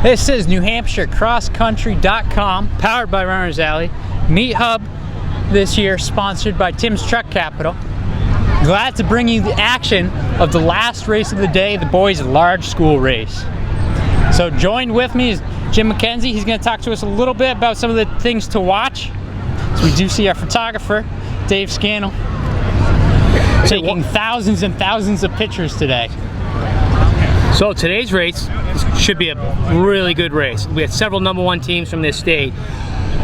This is New Hampshire CrossCountry.com, powered by Runners Alley. Meet Hub this year, sponsored by Tim's Truck Capital. Glad to bring you the action of the last race of the day, the boys' large school race. So joined with me is Jim McKenzie. He's going to talk to us a little bit about some of the things to watch. So we do see our photographer, Dave Scannell, taking thousands and thousands of pictures today. So today's race should be a really good race. We had several #1 teams from this state.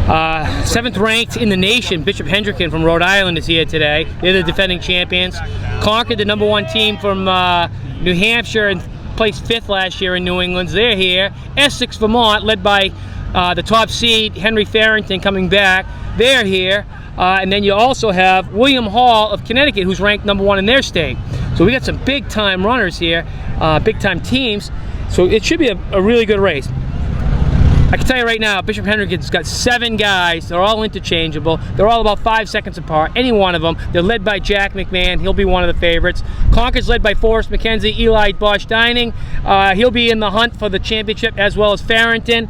7th ranked in the nation, Bishop Hendricken from Rhode Island is here today. They're the defending champions. Concord, the #1 team from New Hampshire, and placed 5th last year in New England. They're here. Essex, Vermont, led by the top seed, Henry Farrington, coming back. They're here. And then you also have William Hall of Connecticut, who's ranked #1 in their state. So we got some big-time runners here, big-time teams. So it should be a really good race. I can tell you right now, Bishop Hendricken's got 7 guys. They're all interchangeable. They're all about 5 seconds apart, any one of them. They're led by Jack McMahon. He'll be one of the favorites. Concord's led by Forrest McKenzie, Eli Bosch Dining. He'll be in the hunt for the championship, as well as Farrington.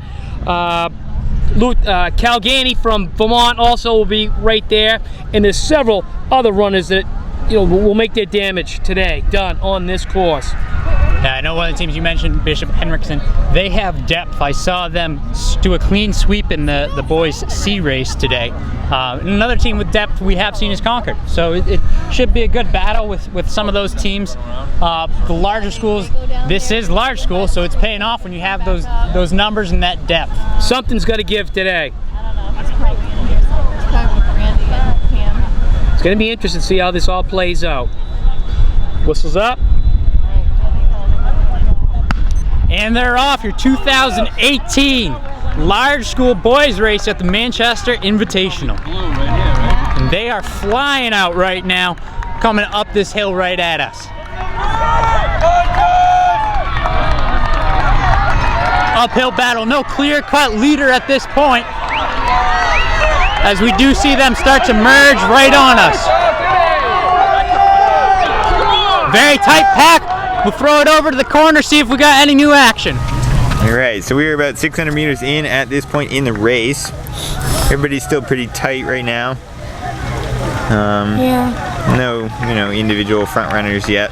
Calgany from Vermont also will be right there. And there's several other runners that will make their damage today, done on this course. Yeah, I know one of the teams you mentioned, Bishop Hendrickson, they have depth. I saw them do a clean sweep in the boys' C race today. Another team with depth we have seen is Concord. So it should be a good battle with some of those teams. The larger schools, this is large school, so it's paying off when you have those numbers and that depth. Something's got to give today. It's going to be interesting to see how this all plays out. Whistles up. And they're off, your 2018 large school boys race at the Manchester Invitational. And they are flying out right now, coming up this hill right at us. Uphill battle, no clear-cut leader at this point, as we do see them start to merge right on us. Very tight pack. We'll throw it over to the corner, see if we got any new action. All right, so we are about 600 meters in at this point in the race. Everybody's still pretty tight right now. No, individual front runners yet.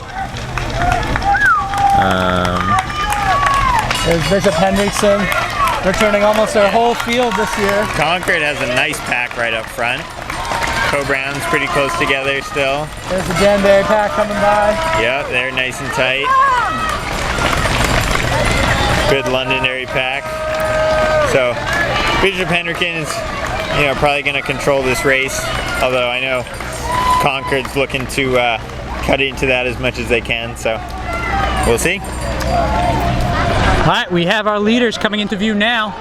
There's Bishop Hendrickson. They're turning almost their whole field this year. Concord has a nice pack right up front. Co-Brown's pretty close together still. There's the Danbury pack coming by. Yeah, they're nice and tight. Good Londonderry pack. So Bishop Hendricken is, probably going to control this race. Although I know Concord's looking to cut into that as much as they can. So we'll see. All right, we have our leaders coming into view now.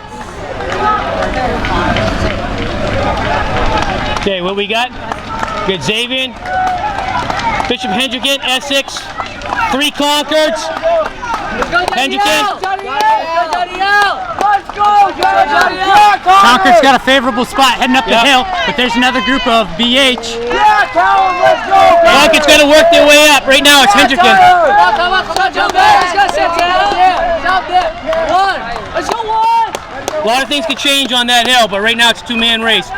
Okay, what we got? We got Xavier, Bishop Hendricken, Essex, 3 Concords, Hendricken. Concord's got a favorable spot heading up the hill, but there's another group of BH. Concord's got to work their way up. Right now it's Hendricken. A lot of things could change on that hill, but right now it's a 2-man race.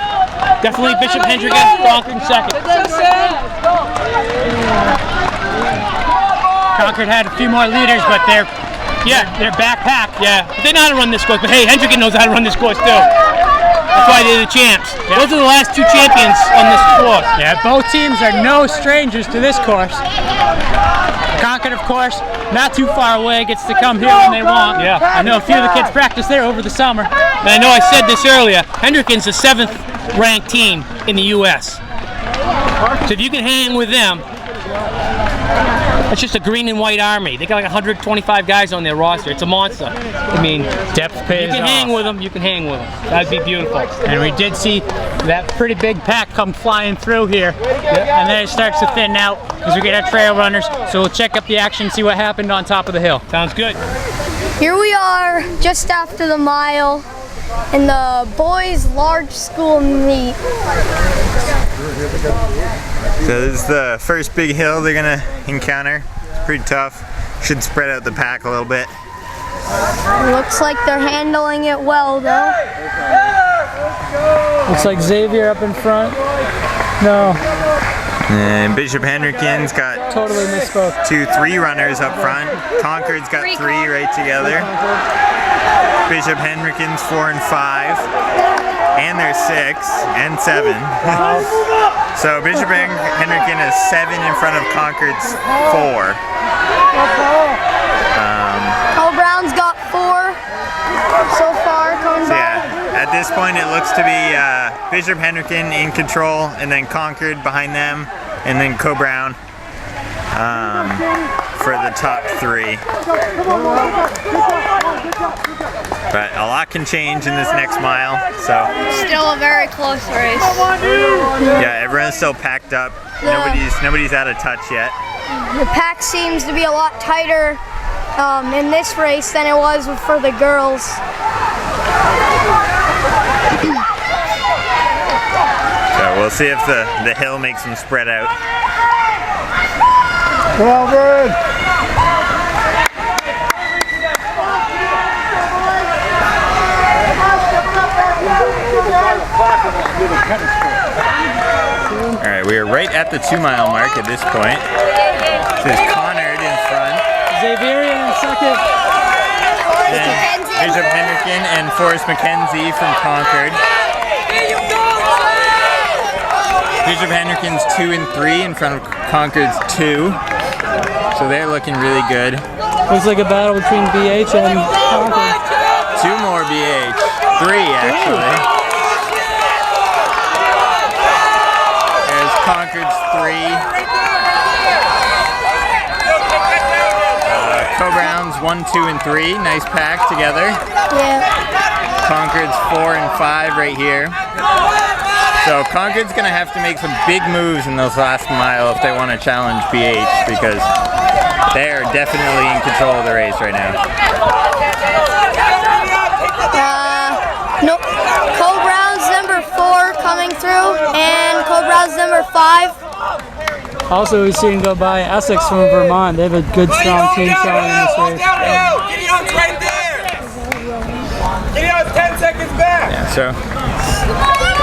Definitely Bishop Hendricken, Concord in second. Concord had a few more leaders, but they're backpack. Yeah, but they know how to run this course. But hey, Hendricken knows how to run this course too. That's why they're the champs. Yeah. Those are the last 2 champions on this course. Yeah, both teams are no strangers to this course. Concord, of course, not too far away, gets to come here when they want. Yeah. I know a few of the kids practice there over the summer. And I know I said this earlier, Hendricken's the 7th ranked team in the U.S. So if you can hang with them, that's just a green and white army. They got like 125 guys on their roster. It's a monster. I mean, depth pays off. You can hang with them, you can hang with them. That'd be beautiful. And we did see that pretty big pack come flying through here. And then it starts to thin out as we get our trail runners. So we'll check up the action, see what happened on top of the hill. Sounds good. Here we are just after the mile in the boys' large school meet. So this is the first big hill they're gonna encounter. It's pretty tough. Should spread out the pack a little bit. Looks like they're handling it well, though. Looks like Xavier up in front. No, And Bishop Hendrick's got totally misspoke. 3 runners up front. Concord's got 3 right together. Bishop Hendrick's 4 and 5. And they're 6 and 7. So Bishop Hendrick is 7 in front of Concord's 4. Brown's got 4 so far coming So back. yeah, at this point it looks to be Bishop Hendrick in control, and then Concord behind them, and then Co-Brown for the top 3. But a lot can change in this next mile, so Still a very close race. yeah, everyone's still packed up. Nobody's out of touch yet. The pack seems to be a lot tighter in this race than it was for the girls. So we'll see if the hill makes them spread out. Well good. All right, we are right at the 2-mile mark at this point. This is Conard in front. Xavier in second. Then Bishop Hendrick and Forrest McKenzie from Concord. Bishop Hendrick's 2 and 3 in front of Concord's 2. So they're looking really good. Looks like a battle between BH and Concord. 2 more BH. 3 actually. There's Concord's 3. Co-Brown's 1, 2, and 3. Nice pack together. Yeah. Concord's 4 and 5 right here. So Concord's gonna have to make some big moves in those last mile if they want to challenge BH, because they are definitely in control of the race right now. Nope. Co-Brown's number 4 coming through, and Co-Brown's number 5. Also, we've seen go by Essex from Vermont. They have a good, strong team showing in this race. Gideon's right there! Gideon's 10 seconds back! Yeah, so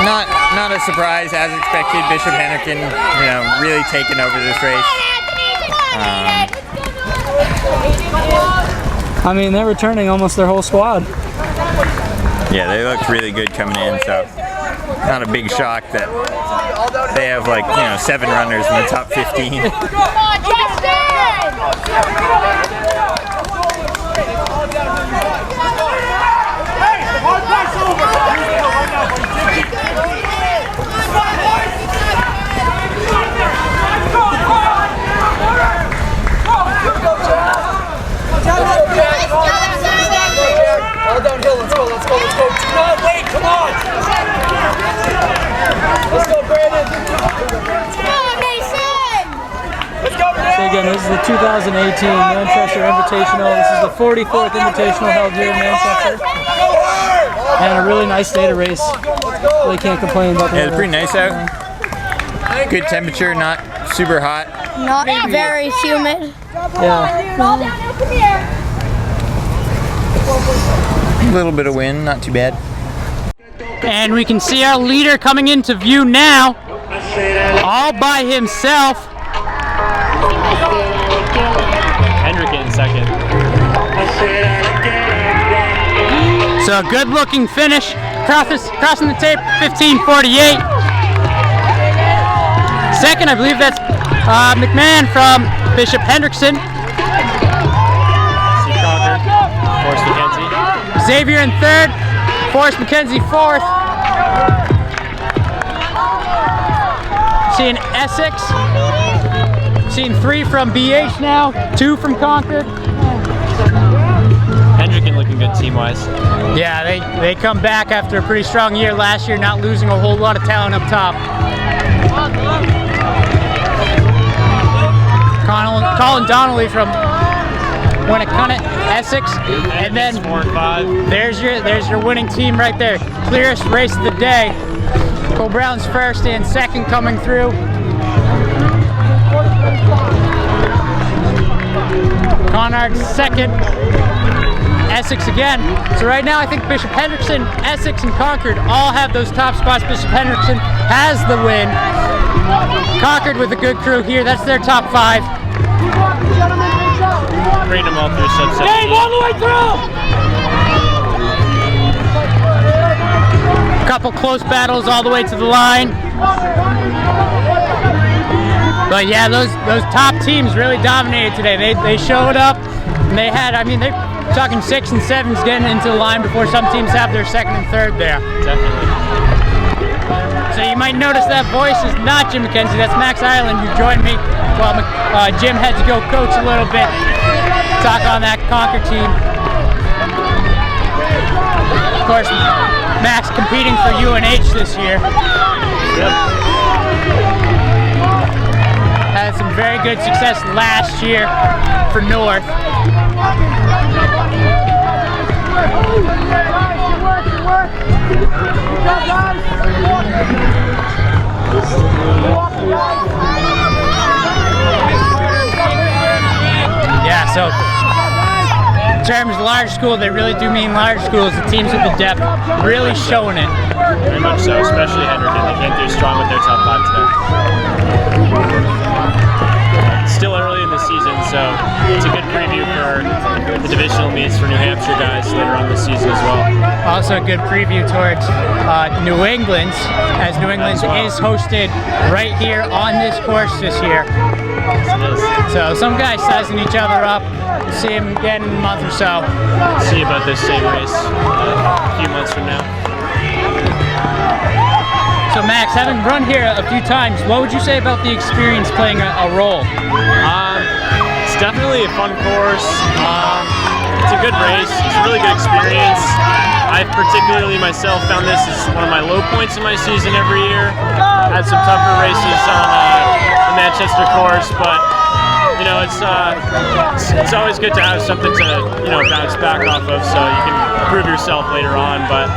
not a surprise, as expected. Bishop Hendrick, really taking over this race. I mean, they're returning almost their whole squad. Yeah, they looked really good coming in, so not a big shock that they have 7 runners in the top 15. All downhill, let's go. No, wait, come on! Let's go, Brandon! Let's go, Brandon! So again, this is the 2018 Manchester Invitational. This is the 44th Invitational held here in Manchester. And a really nice day to race. Really can't complain about the Yeah, it's weather. pretty nice out. Good temperature, not super hot. Not very humid. Yeah. A little bit of wind, not too bad. And we can see our leader coming into view now, all by himself. Hendrick in second. So a good looking finish. Crossing the tape, 15:48. Second, I believe that's McMahon from Bishop Hendrickson. Forrest McKenzie. Xavier in third, Forrest McKenzie fourth. Seeing Essex. Seeing 3 from BH now, 2 from Concord. Hendricken looking good team-wise. Yeah, they come back after a pretty strong year last year, not losing a whole lot of talent up top. Colin Donnelly from Winnicott, Essex, and then 4 and 5. there's your winning team right there. Clearest race of the day. Cole Brown's first and second coming through. Conard's second. Essex again. So right now I think Bishop Hendrickson, Essex, and Concord all have those top spots. Bishop Hendrickson has the win. Concord with a good crew here. That's their top 5. Bring them all through sub-7. Dave, all the way through! Couple close battles all the way to the line. But yeah, those top teams really dominated today. They showed up and they had, I mean, they're talking 6 and 7s getting into the line before some teams have their 2nd and 3rd there. Definitely. So you might notice that voice is not Jim McKenzie, that's Max Ireland who joined me while Jim had to go coach a little bit, talk on that Concord team. Of course, Max competing for UNH this year. Yep. Had some very good success last year for North. Yeah, so in terms of large school, they really do mean large schools. The teams with the depth really showing it. Very much so, especially Hendrickson. They came through strong with their top 5 today. It's still early in the season, so it's a good preview for the divisional meets for New Hampshire guys later on this season as well. Also a good preview towards New England, as New England is hosted right here on this course this year. So some guys sizing each other up. See them again in a month or so. See about this same race a few months from now. So Max, having run here a few times, what would you say about the experience playing a role? It's definitely a fun course. It's a good race. It's a really good experience. I've particularly myself found this as one of my low points in my season every year. Had some tougher races on the Manchester course, but you know, it's always good to have something to, you know, bounce back off of, so you can improve yourself later on. But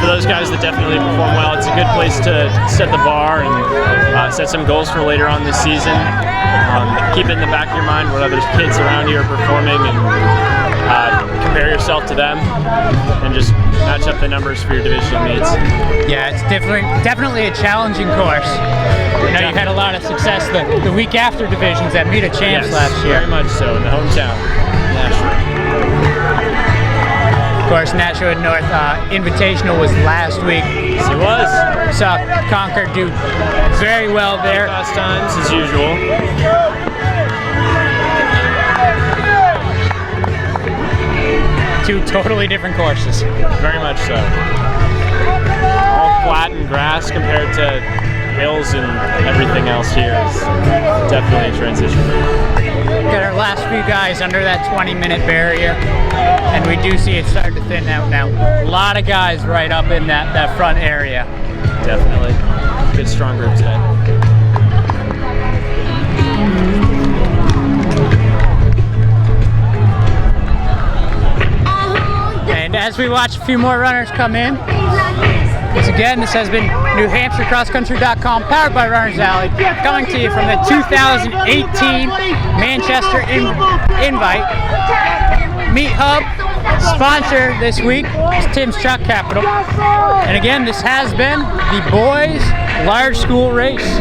for those guys that definitely perform well, it's a good place to set the bar and set some goals for later on this season. Keep it in the back of your mind what other kids around you are performing, and compare yourself to them, and just match up the numbers for your divisional meets. Yeah, it's definitely a challenging course. I know you had a lot of success the week after divisions at Meet a Champs last year. Very much so, in the hometown, Nashua. Of course, Nashua North Invitational was last week. Yes, it was. Saw Concord do very well there. Fast times as usual. Two totally different courses. Very much so. All flat and grass compared to hills and everything else here is definitely a transition. Got our last few guys under that 20-minute barrier, and we do see it starting to thin out now. A lot of guys right up in that front area. Definitely. Good strong group today. And as we watch a few more runners come in, once again, this has been NewHampshireCrossCountry.com, powered by Runners Alley, coming to you from the 2018 Manchester Invite. Meet Hub, sponsor this week is Tim's Truck Capital. And again, this has been the boys' large school race.